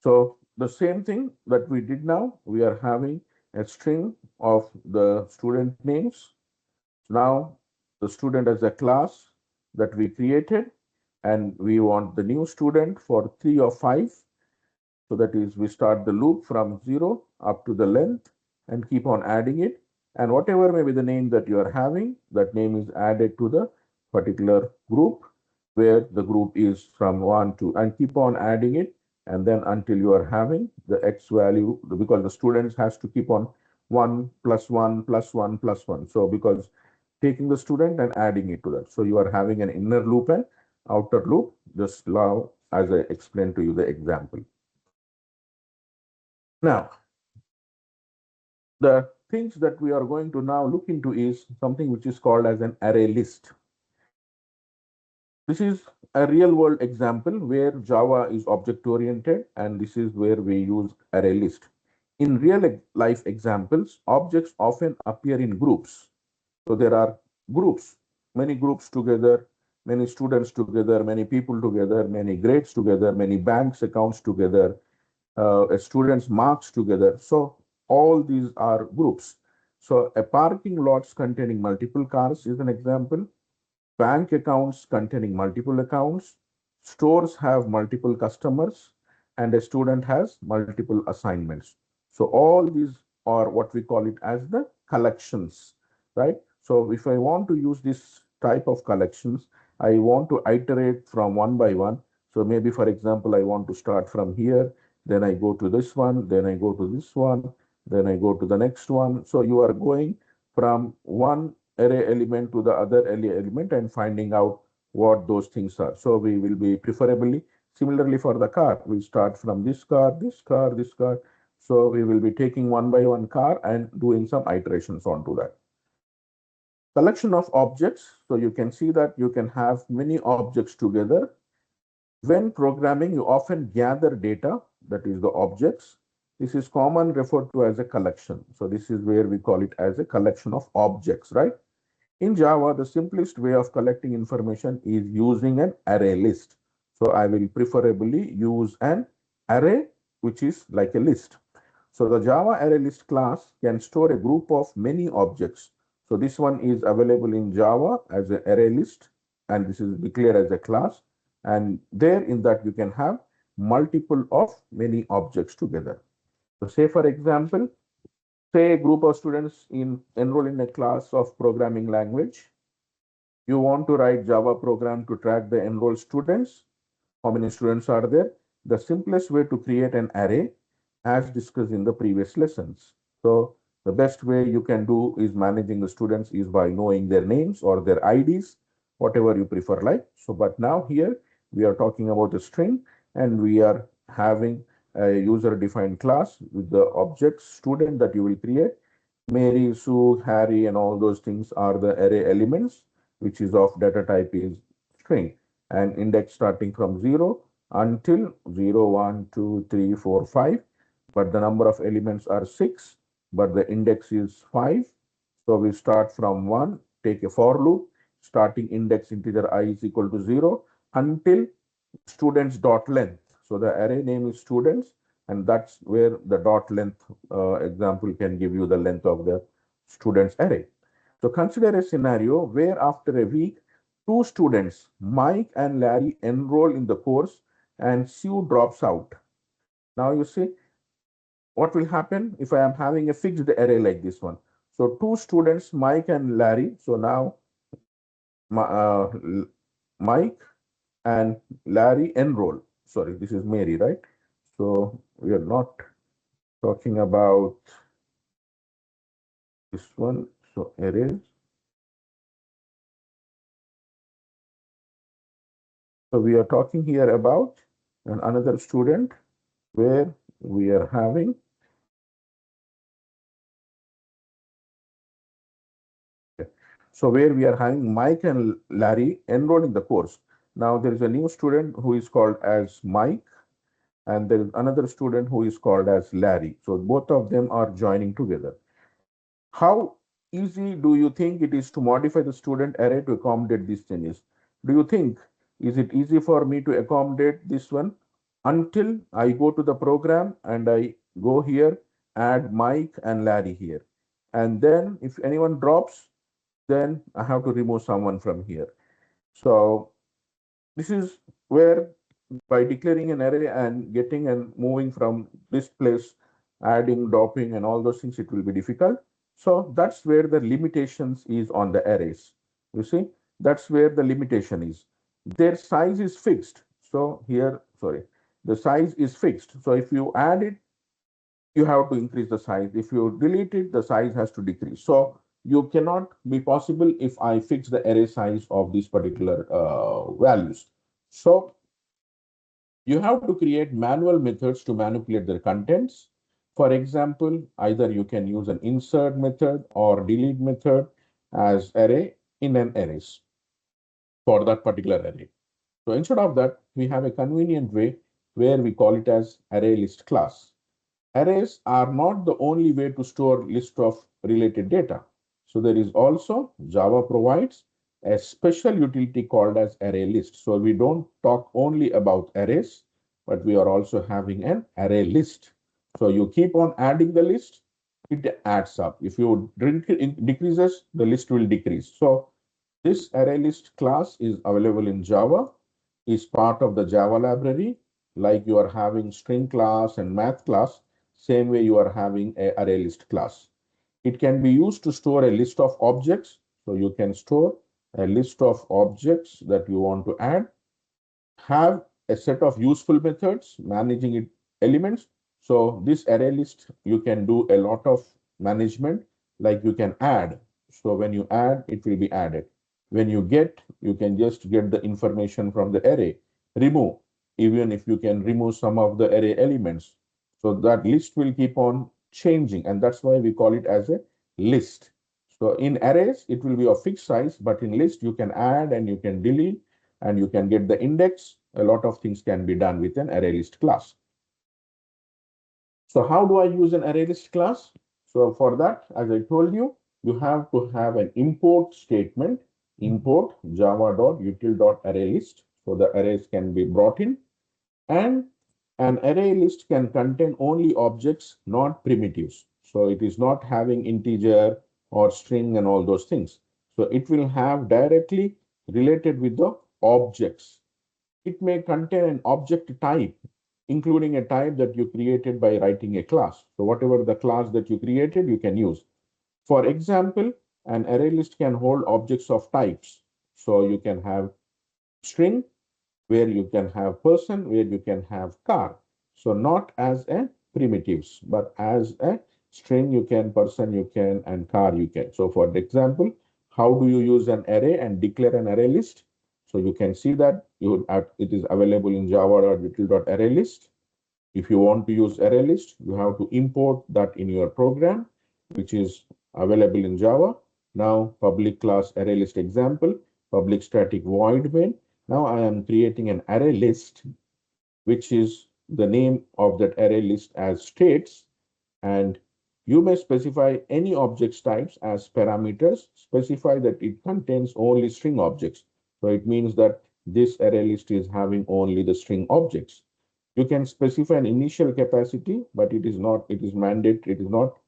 So the same thing that we did now, we are having a string of the student names. Now the student as a class that we created, and we want the new student for 3 or 5. So that is, we start the loop from 0 up to the length and keep on adding it. And whatever may be the name that you are having, that name is added to the particular group, where the group is from 1 to, and keep on adding it. And then until you are having the X value, because the students has to keep on 1 plus 1 plus 1 plus 1. So because taking the student and adding it to that. So you are having an inner loop and outer loop, just now as I explained to you the example. Now, the things that we are going to now look into is something which is called as an array list. This is a real world example where Java is object oriented, and this is where we use array list. In real life examples, objects often appear in groups. So there are groups, many groups together, many students together, many people together, many grades together, many banks accounts together, students marks together. So all these are groups. So a parking lots containing multiple cars is an example. Bank accounts containing multiple accounts, stores have multiple customers, and a student has multiple assignments. So all these are what we call it as the collections, right? So if I want to use this type of collections, I want to iterate from one by one. So maybe, for example, I want to start from here, then I go to this one, then I go to this one, then I go to the next one. So you are going from one array element to the other array element and finding out what those things are. So we will be preferably, similarly for the car, we start from this car, this car, this car. So we will be taking one by one car and doing some iterations onto that. Collection of objects. So you can see that you can have many objects together. When programming, you often gather data, that is the objects. This is common referred to as a collection. So this is where we call it as a collection of objects, right? In Java, the simplest way of collecting information is using an array list. So I will preferably use an array, which is like a list. So the Java array list class can store a group of many objects. So this one is available in Java as an array list, and this is declared as a class. And there in that you can have multiple of many objects together. So say for example, say a group of students enroll in a class of programming language. You want to write Java program to track the enrolled students. How many students are there? The simplest way to create an array, as discussed in the previous lessons. So the best way you can do is managing the students is by knowing their names or their IDs, whatever you prefer like. So, but now here we are talking about a string, and we are having a user defined class with the object student that you will create. Mary, Sue, Harry, and all those things are the array elements, which is of data type is string, and index starting from 0 until 0, 1, 2, 3, 4, 5. But the number of elements are 6, but the index is 5. So we start from 1, take a for loop, starting index integer I is equal to 0 until students dot length. So the array name is students, and that's where the dot length example can give you the length of the students array. So consider a scenario where after a week, two students, Mike and Larry, enroll in the course and Sue drops out. Now you see what will happen if I am having a fixed array like this one. So two students, Mike and Larry. So now Mike and Larry enroll. Sorry, this is Mary, right? So we are not talking about this one. So arrays. So we are talking here about another student where we are having. So where we are having Mike and Larry enrolled in the course. Now there is a new student who is called as Mike, and there is another student who is called as Larry. So both of them are joining together. How easy do you think it is to modify the student array to accommodate these changes? Do you think is it easy for me to accommodate this one until I go to the program and I go here, add Mike and Larry here. And then if anyone drops, then I have to remove someone from here. So this is where by declaring an array and getting and moving from this place, adding, dropping, and all those things, it will be difficult. So that's where the limitations is on the arrays. You see, that's where the limitation is. Their size is fixed. So here, sorry, the size is fixed. So if you add it, you have to increase the size. If you delete it, the size has to decrease. So you cannot be possible if I fix the array size of these particular values. So you have to create manual methods to manipulate their contents. For example, either you can use an insert method or delete method as array in an arrays for that particular array. So instead of that, we have a convenient way where we call it as array list class. Arrays are not the only way to store list of related data. So there is also Java provides a special utility called as array list. So we don't talk only about arrays, but we are also having an array list. So you keep on adding the list, it adds up. If you decreases, the list will decrease. So this array list class is available in Java, is part of the Java library, like you are having string class and math class, same way you are having a array list class. It can be used to store a list of objects. So you can store a list of objects that you want to add, have a set of useful methods managing it elements. So this array list, you can do a lot of management, like you can add. So when you add, it will be added. When you get, you can just get the information from the array. Remove, even if you can remove some of the array elements. So that list will keep on changing, and that's why we call it as a list. So in arrays, it will be of fixed size, but in list, you can add and you can delete and you can get the index. A lot of things can be done with an array list class. So how do I use an array list class? So for that, as I told you, you have to have an import statement, import java.util.arraylist. So the arrays can be brought in, and an array list can contain only objects, not primitives. So it is not having integer or string and all those things. So it will have directly related with the objects. It may contain an object type, including a type that you created by writing a class. So whatever the class that you created, you can use. For example, an array list can hold objects of types. So you can have string, where you can have person, where you can have car. So not as a primitives, but as a string you can, person you can, and car you can. So for example, how do you use an array and declare an array list? So you can see that it is available in java.util.arraylist. If you want to use array list, you have to import that in your program, which is available in Java. Now, public class array list example, public static void main. Now I am creating an array list, which is the name of that array list as states. And you may specify any objects types as parameters, specify that it contains only string objects. So it means that this array list is having only the string objects. You can specify an initial capacity, but it is not, it is mandatory, it is not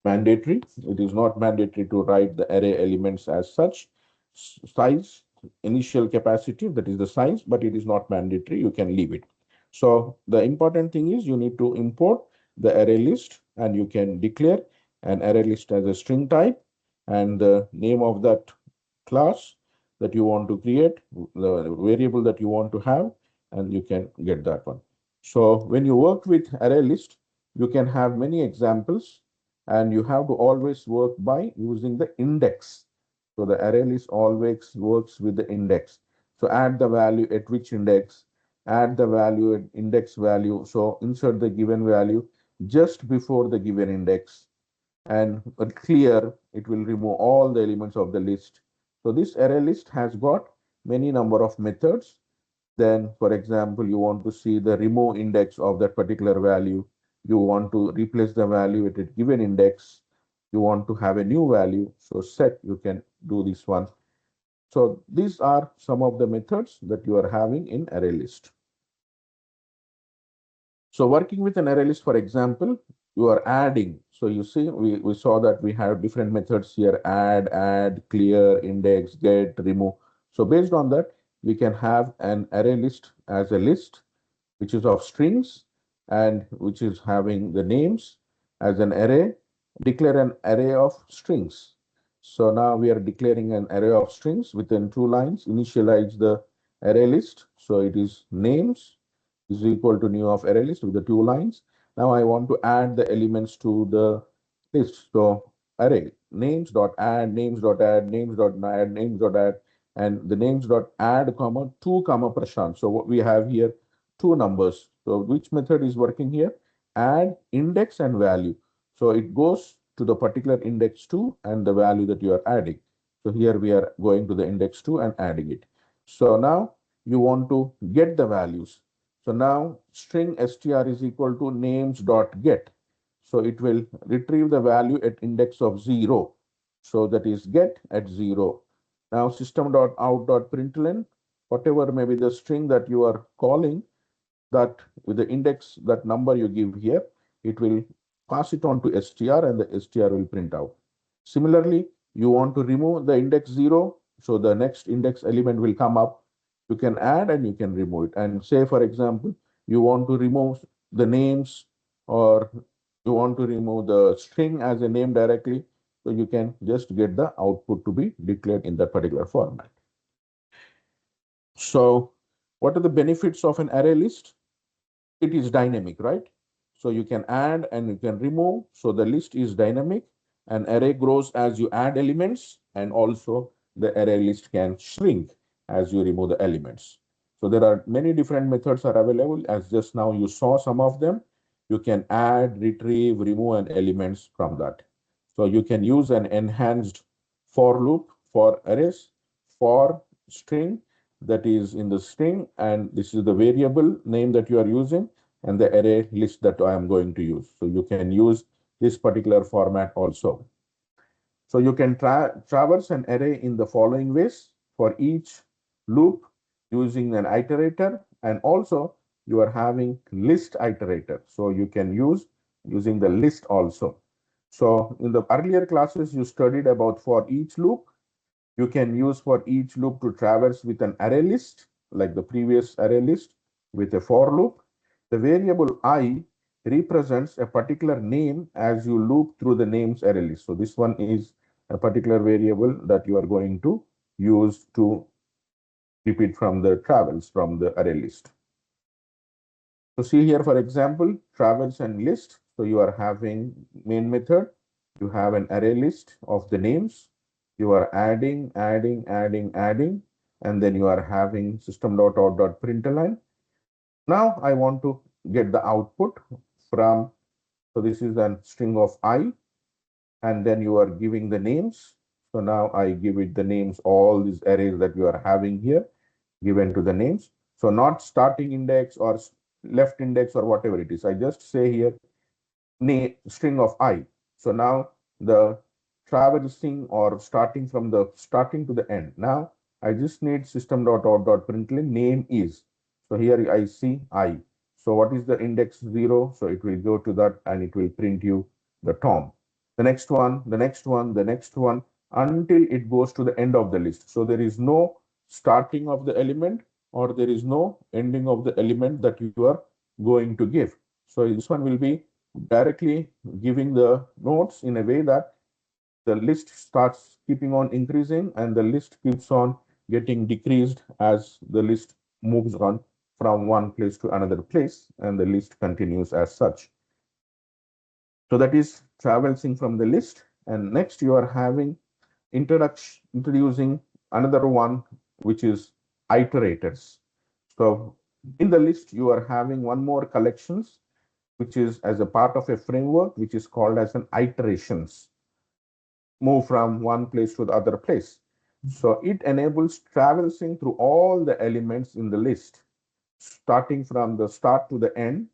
mandatory. It is not mandatory to write the array elements as such. Size, initial capacity, that is the size, but it is not mandatory. You can leave it. So the important thing is you need to import the array list, and you can declare an array list as a string type and the name of that class that you want to create, the variable that you want to have, and you can get that one. So when you work with array list, you can have many examples. and you have to always work by using the index. So the array list always works with the index. So add the value at which index, add the value at index value. So insert the given value just before the given index, and clear, it will remove all the elements of the list. So this array list has got many number of methods. Then, for example, you want to see the remove index of that particular value. You want to replace the value with a given index. You want to have a new value. So set, you can do this one. So these are some of the methods that you are having in array list. So working with an array list, for example, you are adding. So you see, we saw that we have different methods here: add, clear, index, get, remove. So based on that, we can have an array list as a list which is of strings and which is having the names as an array. Declare an array of strings. So now we are declaring an array of strings within 2 lines. Initialize the array list. So it is names is equal to new of array list with the 2 lines. Now I want to add the elements to the list. So array names dot add, names dot add, names dot add, names dot add, and the names dot add comma 2 comma Prashant. So what we have here, two numbers. So which method is working here? Add index and value. So it goes to the particular index 2 and the value that you are adding. So here we are going to the index 2 and adding it. So now you want to get the values. So now string str is equal to names dot get. So it will retrieve the value at index of 0. So that is get at 0. Now system dot out dot println, whatever may be the string that you are calling, that with the index, that number you give here, it will pass it on to str and the str will print out. Similarly, you want to remove the index 0, so the next index element will come up. You can add and you can remove it. And say, for example, you want to remove the names, or you want to remove the string as a name directly, so you can just get the output to be declared in that particular format. So what are the benefits of an array list? It is dynamic, right? So you can add and you can remove. So the list is dynamic. An array grows as you add elements, and also the array list can shrink as you remove the elements. So there are many different methods are available. As just now you saw some of them. You can add, retrieve, remove an elements from that. So you can use an enhanced for loop for arrays, for string, that is in the string, and this is the variable name that you are using, and the array list that I am going to use. So you can use this particular format also. So you can traverse an array in the following ways: for each loop using an iterator, and also you are having list iterator. So you can use using the list also. So in the earlier classes, you studied about for each loop. You can use for each loop to traverse with an array list, like the previous array list with a for loop. The variable I represents a particular name as you loop through the names array list. So this one is a particular variable that you are going to use to repeat from the travels from the array list. So see here, for example, travels and list. So you are having main method. You have an array list of the names. You are adding, and then you are having system.out.println. Now I want to get the output from, so this is a string of I, and then you are giving the names. So now I give it the names, all these arrays that you are having here given to the names. So not starting index or left index or whatever it is. I just say here string of I. So now the traversing or starting from the starting to the end. Now I just need system.out.println name is. So here I see I. So what is the index 0? So it will go to that and it will print you the Tom. The next one, the next one, the next one, until it goes to the end of the list. So there is no starting of the element, or there is no ending of the element that you are going to give. So this one will be directly giving the nodes in a way that the list starts keeping on increasing and the list keeps on getting decreased as the list moves on from one place to another place, and the list continues as such. So that is traversing from the list. And next you are having introducing another one, which is iterators. So in the list, you are having one more collections, which is as a part of a framework, which is called as an iterations, move from one place to the other place. So it enables traversing through all the elements in the list, starting from the start to the end.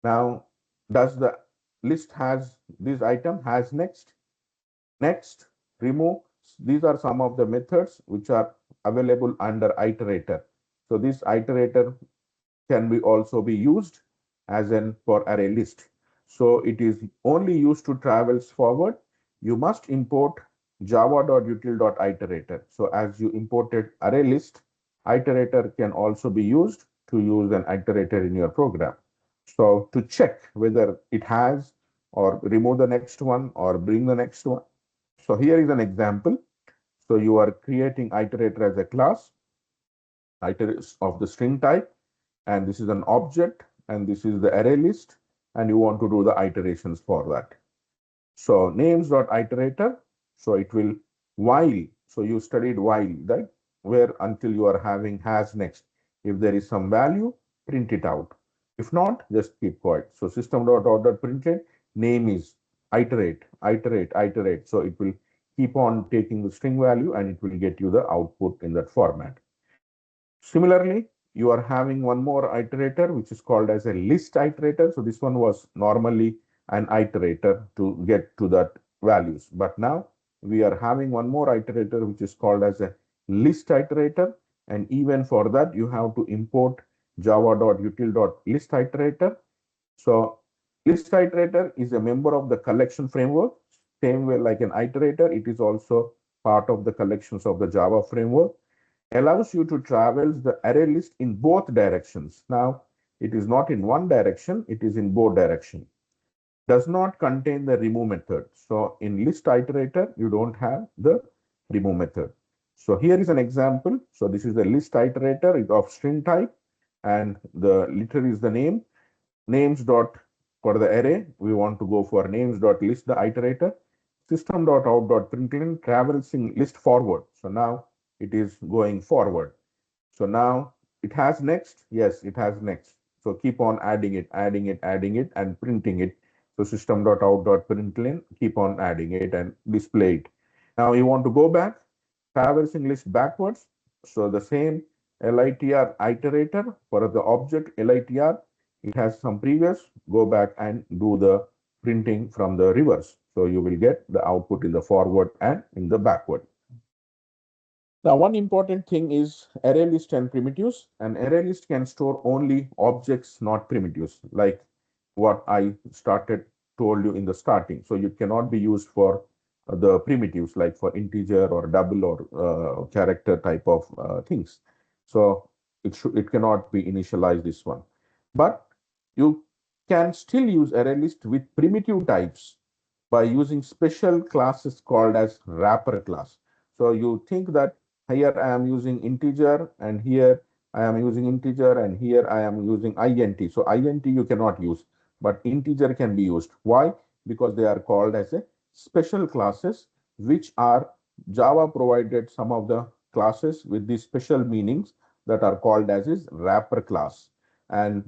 Now, does the list has this item has next? Next, remove. These are some of the methods which are available under iterator. So this iterator can be also be used as an for array list. So it is only used to travels forward. You must import java.util.iterator. So as you imported array list, iterator can also be used to use an iterator in your program. So to check whether it has or remove the next one or bring the next one. So here is an example. So you are creating iterator as a class, iterator of the string type, and this is an object, and this is the array list, and you want to do the iterations for that. So names.iterator, so it will while, so you studied while, that where until you are having has next. If there is some value, print it out. If not, just keep quiet. So system.out.println, name is iterate, iterate, iterate. So it will keep on taking the string value and it will get you the output in that format. Similarly, you are having one more iterator, which is called as a list iterator. So this one was normally an iterator to get to that values. But now we are having one more iterator, which is called as a list iterator. And even for that, you have to import java.util.list iterator. So list iterator is a member of the collection framework. Same way like an iterator, it is also part of the collections of the Java framework, allows you to traverse the array list in both directions. Now, it is not in one direction, it is in both directions. Does not contain the remove method. So in list iterator, you don't have the remove method. So here is an example. So this is the list iterator of string type, and the liter is the name. Names dot for the array, we want to go for names dot list the iterator. System dot out dot println traversing list forward. So now it is going forward. So now it has next. Yes, it has next. So keep on adding it, adding it, adding it, and printing it. So system dot out dot println, keep on adding it and display it. Now you want to go back, traversing list backwards. So the same litr iterator for the object litr, it has some previous. Go back and do the printing from the reverse. So you will get the output in the forward and in the backward. Now, one important thing is array list and primitives. An array list can store only objects, not primitives, like what I started told you in the starting. So it cannot be used for the primitives, like for integer or double or character type of things. So it cannot be initialized this one. But you can still use array list with primitive types by using special classes called as wrapper class. So you think that here I am using integer and here I am using integer and here I am using int. So int you cannot use, but integer can be used. Why? Because they are called as a special classes, which are Java provided some of the classes with these special meanings that are called as is wrapper class. And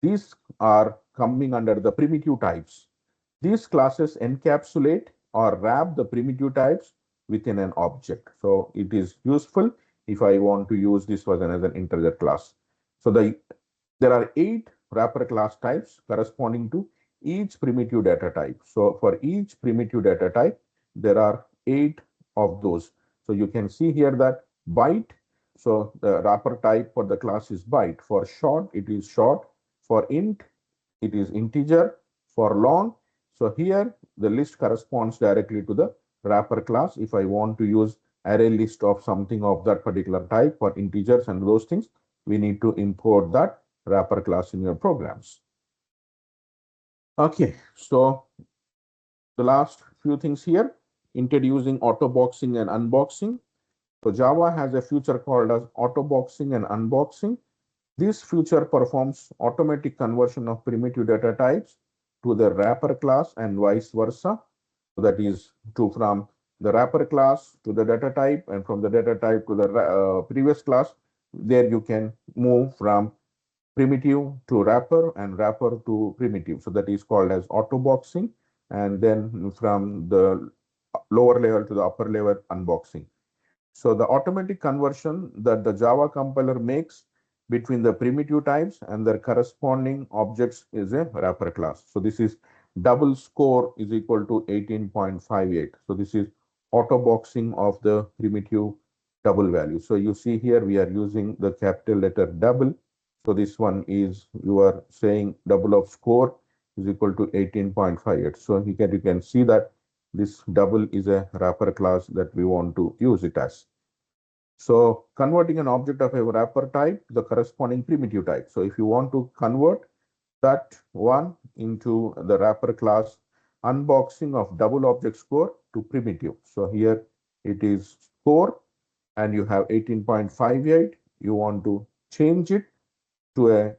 these are coming under the primitive types. These classes encapsulate or wrap the primitive types within an object. So it is useful if I want to use this one as an integer class. So there are 8 wrapper class types corresponding to each primitive data type. So for each primitive data type, there are 8 of those. So you can see here that byte. So the wrapper type for the class is byte. For short, it is short. For int, it is integer. For long, so here the list corresponds directly to the wrapper class. If I want to use array list of something of that particular type for integers and those things, we need to import that wrapper class in your programs. Okay, so the last few things here, introducing auto boxing and unboxing. So Java has a feature called as auto boxing and unboxing. This feature performs automatic conversion of primitive data types to the wrapper class and vice versa. So that is to from the wrapper class to the data type, and from the data type to the previous class. There you can move from primitive to wrapper and wrapper to primitive. So that is called as auto boxing. And then from the lower level to the upper level unboxing. So the automatic conversion that the Java compiler makes between the primitive types and their corresponding objects is a wrapper class. So this is double score is equal to 18.58. So this is auto boxing of the primitive double value. So you see here we are using the capital letter double. So this one is you are saying double of score is equal to 18.58. So you can see that this double is a wrapper class that we want to use it as. So converting an object of a wrapper type, the corresponding primitive type. So if you want to convert that one into the wrapper class, unboxing of double object score to primitive. So here it is score and you have 18.58. You want to change it to a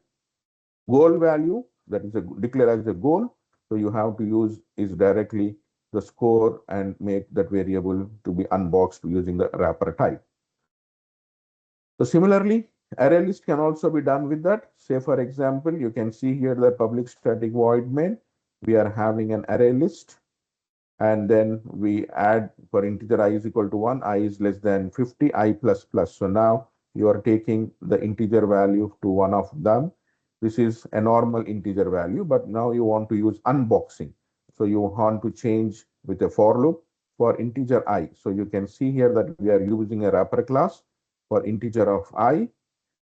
goal value that is declare as a goal. So you have to use is directly the score and make that variable to be unboxed using the wrapper type. So similarly, array list can also be done with that. Say for example, you can see here the public static void main. We are having an array list, and then we add for integer I is equal to 1, I is less than 50, I plus plus. So now you are taking the integer value to one of them. This is a normal integer value, but now you want to use unboxing. So you want to change with a for loop for integer I. So you can see here that we are using a wrapper class for integer of I,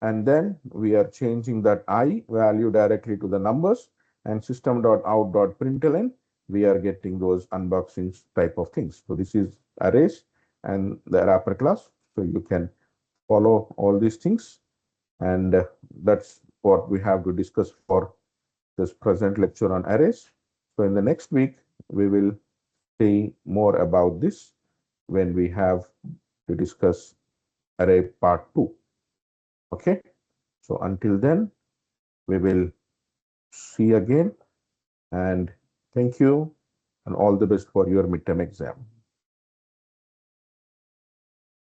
and then we are changing that I value directly to the numbers, and system.out.println we are getting those unboxings type of things. So this is arrays and the wrapper class. So you can follow all these things, and that's what we have to discuss for this present lecture on arrays. So in the next week, we will see more about this when we have to discuss array part 2. Okay. So until then, we will see again, and thank you and all the best for your midterm exam.